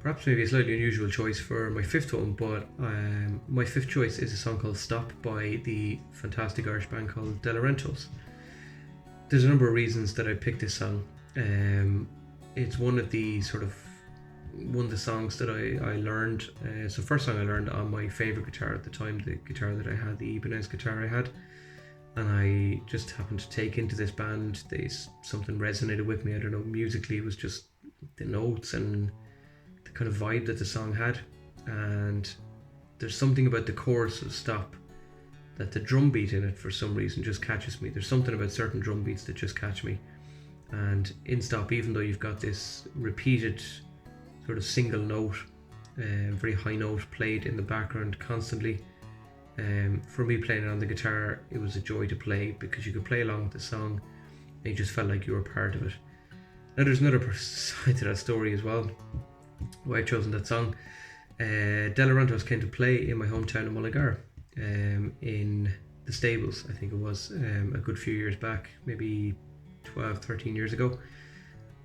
perhaps maybe a slightly unusual choice for my fifth one, but my fifth choice is a song called Stop by the fantastic Irish band called Delarentos. There's a number of reasons that I picked this song. It's one of the songs that I learned. So first song I learned on my favourite guitar at the time, the guitar that I had, the Ibanez guitar I had. And I just happened to take into this band. Something resonated with me. I don't know, musically it was just the notes and the kind of vibe that the song had. And there's something about the chorus of Stop that the drum beat in it for some reason just catches me. There's something about certain drum beats that just catch me. And in Stop, even though you've got this repeated sort of single note, very high note played in the background constantly, for me playing it on the guitar, it was a joy to play because you could play along with the song and you just felt like you were part of it. Now there's another side to that story as well, why I've chosen that song. Delarentos came to play in my hometown of Mullingar, in the Stables, I think it was, a good few years back, maybe 12, 13 years ago.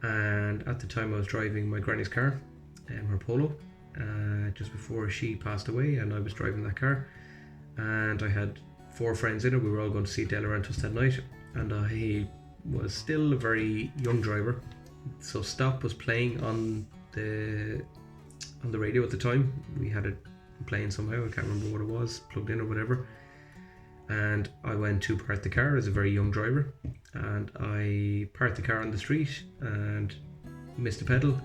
And at the time I was driving my granny's car, her Polo, just before she passed away, and I was driving that car. And I had 4 friends in it. We were all going to see Delarentos that night, and I was still a very young driver, so Stop was playing on the radio at the time. We had it playing somehow, I can't remember what it was, plugged in or whatever. And I went to park the car as a very young driver, and I parked the car on the street and missed a pedal,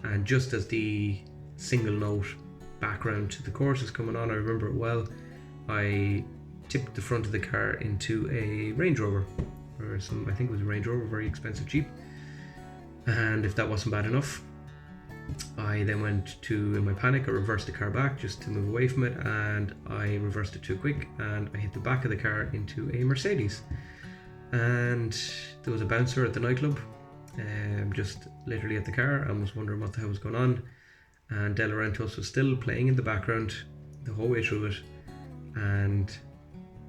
and just as the single note background to the chorus is coming on, I remember it well, I tipped the front of the car into a Range Rover, or I think it was a Range Rover, very expensive Jeep. And if that wasn't bad enough, I then in my panic, I reversed the car back just to move away from it, and I reversed it too quick and I hit the back of the car into a Mercedes. And there was a bouncer at the nightclub, just literally at the car, and was wondering what the hell was going on. And Delarentos was still playing in the background the whole way through it, and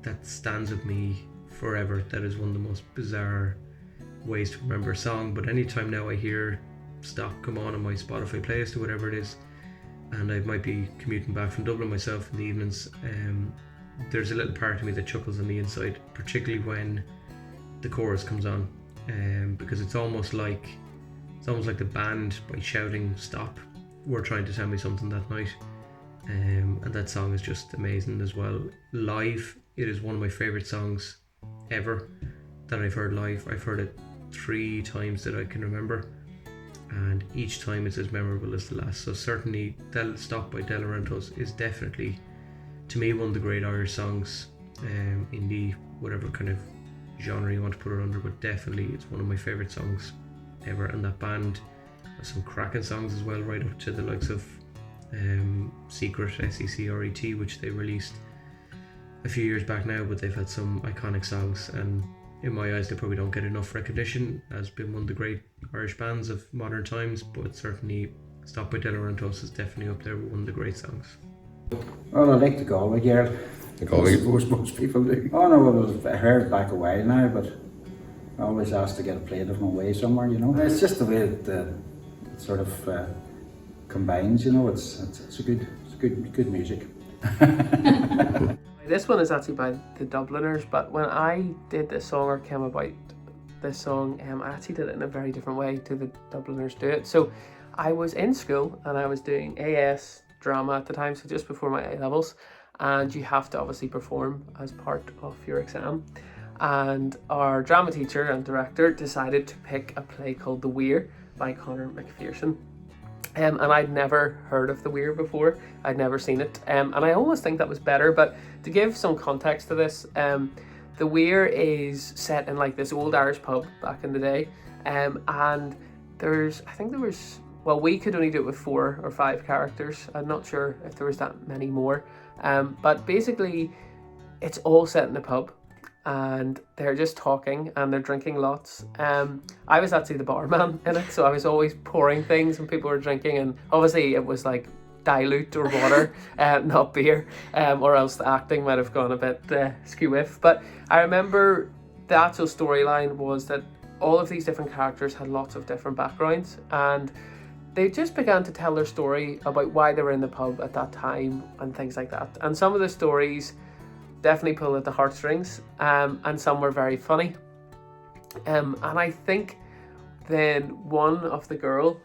that stands with me forever. That is one of the most bizarre ways to remember a song, but anytime now I hear Stop come on my Spotify playlist or whatever it is, and I might be commuting back from Dublin myself in the evenings, there's a little part of me that chuckles on the inside, particularly when the chorus comes on, because it's almost like the band, by shouting Stop, were trying to tell me something that night. And that song is just amazing as well. Live, it is one of my favourite songs ever that I've heard live. I've heard it 3 times that I can remember, and each time it's as memorable as the last. So certainly Stop by Delarentos is definitely, to me, one of the great Irish songs, in the whatever kind of genre you want to put it under, but definitely it's one of my favourite songs ever. And that band has some cracking songs as well, right up to the likes of Secret, SECRET, which they released a few years back now, but they've had some iconic songs, and in my eyes they probably don't get enough recognition as being one of the great Irish bands of modern times, but certainly Stop by Delarentos is definitely up there with one of the great songs. Well, I like the Galway girl. The Galway? Most people do. Oh no, well, I heard it back a while now, but I always asked to get it played of my way somewhere, you know. It's just the way it sort of combines, you know. It's good music. This one is actually by the Dubliners, but when I did this song or came about this song, I actually did it in a very different way to the Dubliners do it. So I was in school and I was doing AS drama at the time, so just before my A-levels, and you have to obviously perform as part of your exam. And our drama teacher and director decided to pick a play called The Weir by Conor McPherson. And I'd never heard of The Weir before. I'd never seen it. And I almost think that was better. But to give some context to this, The Weir is set in like this old Irish pub back in the day. And we could only do it with 4 or 5 characters. I'm not sure if there was that many more. But basically, it's all set in a pub, and they're just talking and they're drinking lots. I was actually the barman in it, so I was always pouring things when people were drinking, and obviously it was like dilute or water, not beer, or else the acting might have gone a bit skew-whiff. But I remember the actual storyline was that all of these different characters had lots of different backgrounds, and they just began to tell their story about why they were in the pub at that time and things like that. And some of the stories definitely pull at the heartstrings, and some were very funny. And I think then one of the girl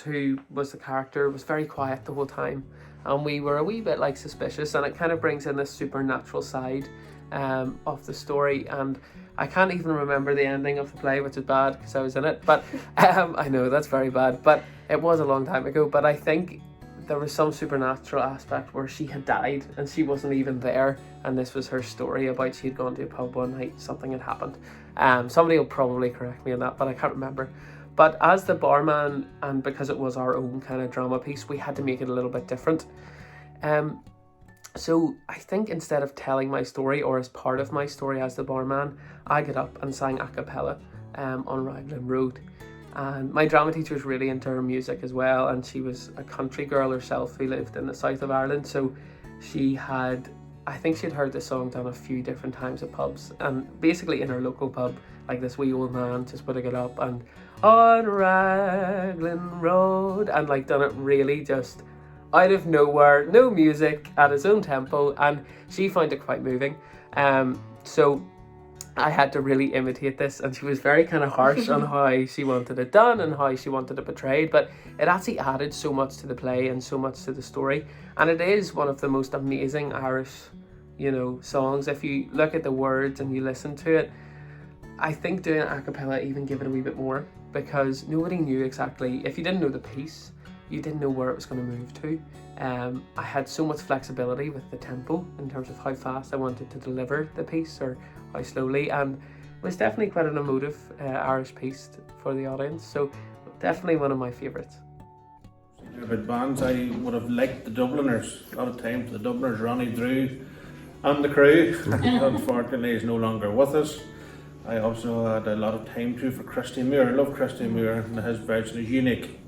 who was the character was very quiet the whole time, and we were a wee bit like suspicious, and it kind of brings in this supernatural side of the story. And I can't even remember the ending of the play, which is bad because I was in it, but I know that's very bad, but it was a long time ago. But I think there was some supernatural aspect where she had died and she wasn't even there, and this was her story about she had gone to a pub one night, something had happened. Somebody will probably correct me on that, but I can't remember. But as the barman, and because it was our own kind of drama piece, we had to make it a little bit different. So I think instead of telling my story, or as part of my story as the barman, I got up and sang a cappella on Raglan Road. And my drama teacher was really into her music as well, and she was a country girl herself who lived in the south of Ireland. So she had, I think she'd heard this song done a few different times at pubs, and basically in her local pub, like this wee old man just would have got up and on Raglan Road, and like done it really just out of nowhere, no music, at his own tempo, and she found it quite moving. So I had to really imitate this, and she was very kind of harsh on how she wanted it done and how she wanted it portrayed, but it actually added so much to the play and so much to the story. And it is one of the most amazing Irish, songs. If you look at the words and you listen to it, I think doing a cappella even gave it a wee bit more, because nobody knew exactly, if you didn't know the piece, you didn't know where it was going to move to. I had so much flexibility with the tempo in terms of how fast I wanted to deliver the piece or how slowly, and it was definitely quite an emotive Irish piece for the audience, so definitely one of my favourites. About bands, I would have liked the Dubliners. A lot of times the Dubliners, Ronnie Drew and the crew, unfortunately is no longer with us. I also had a lot of time too for Christy Muir. I love Christy Muir, and his version is unique.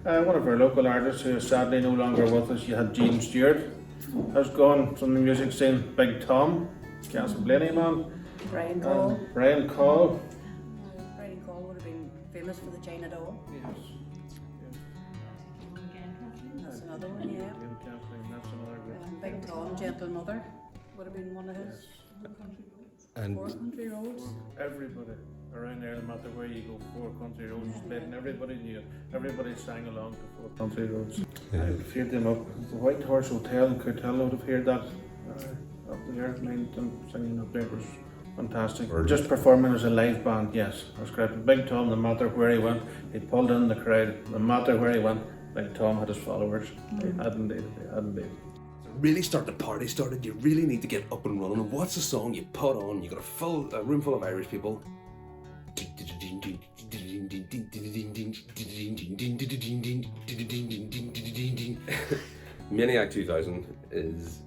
One of our local artists who is sadly no longer with us, you had Gene Stewart, has gone from the music scene. Big Tom, Castle Blaney man. Brian Cole. Brian Cole. Brian Cole would have been famous for the China doll. Yes. That's another one, yeah. That's another good. Big Tom, Gentle Mother, would have been one of his. And 4 country roads. Everybody around there, no matter where you go, 4 country roads is played, and everybody knew it. Everybody sang along to 4 country roads. I would have heard them up. The White Horse Hotel in Coothill, I would have heard that up there, and singing up there was fantastic. Just performing as a live band, yes, that's correct. Big Tom, no matter where he went, he pulled in the crowd. No matter where he went, Big Tom had his followers. He had indeed. really start the party started, you really need to get up and running. And what's the song you put on? You got a room full of Irish people. Maniac 2000 is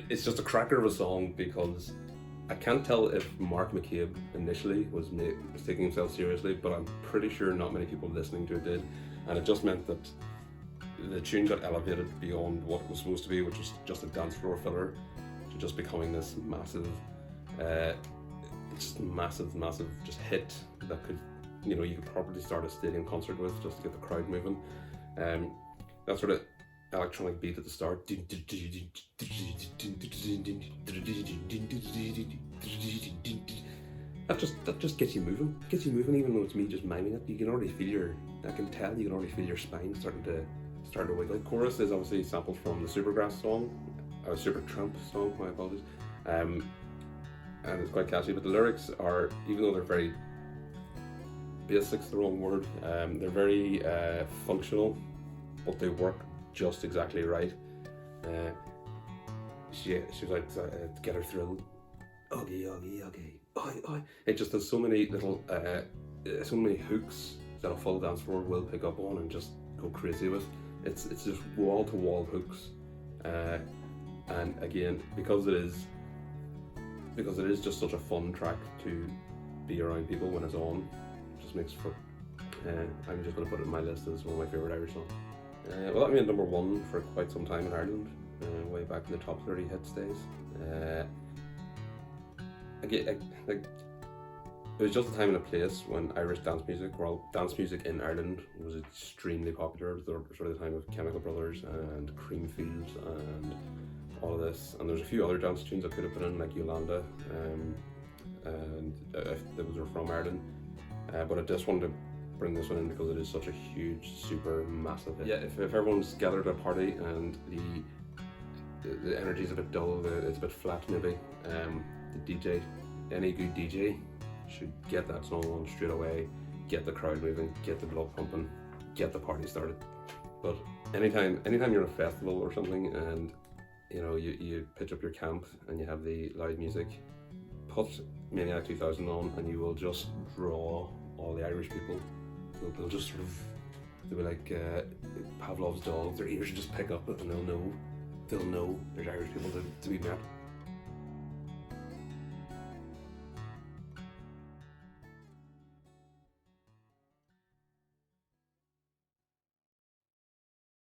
it's just a cracker of a song, because I can't tell if Mark McCabe initially was taking himself seriously, but I'm pretty sure not many people listening to it did, and it just meant that the tune got elevated beyond what it was supposed to be, which was just a dance floor filler, to just becoming this massive just hit that could, you could probably start a stadium concert with, just to get the crowd moving. That sort of electronic beat at the start, that just gets you moving. Even though it's me just miming it. You can already feel you can already feel your spine starting to wiggle. The chorus is obviously sampled from the Supergrass song, or Supertramp song, my apologies. And it's quite catchy, but the lyrics are, even though they're very basic's the wrong word, they're very functional, but they work just exactly right. She was like to get her thrilled. Okay. It just has so many little, so many hooks that a full dance floor will pick up on and just go crazy with. It's just wall to wall hooks, and again, because it is just such a fun track to be around people when it's on, it just makes for. I'm just going to put it in my list as one of my favourite Irish songs. Well, that made number one for quite some time in Ireland, way back in the top 30 hits days. Again, It was just a time and a place when Irish dance music, well, dance music in Ireland was extremely popular. It was the sort of the time of Chemical Brothers and Creamfields and all of this. And there's a few other dance tunes I could have put in, like Yolanda, and if those were from Ireland. But I just wanted to bring this one in because it is such a huge, super massive hit. Yeah, if everyone's gathered at a party and the energy's a bit dull, it's a bit flat maybe, the DJ, any good DJ should get that song on straight away, get the crowd moving, get the blood pumping, get the party started. But anytime you're at a festival or something and you pitch up your camp and you have the loud music, put Maniac 2000 on and you will just draw all the Irish people. They'll just sort of, they'll be like Pavlov's dogs, their ears will just pick up and they'll know there's Irish people to be met.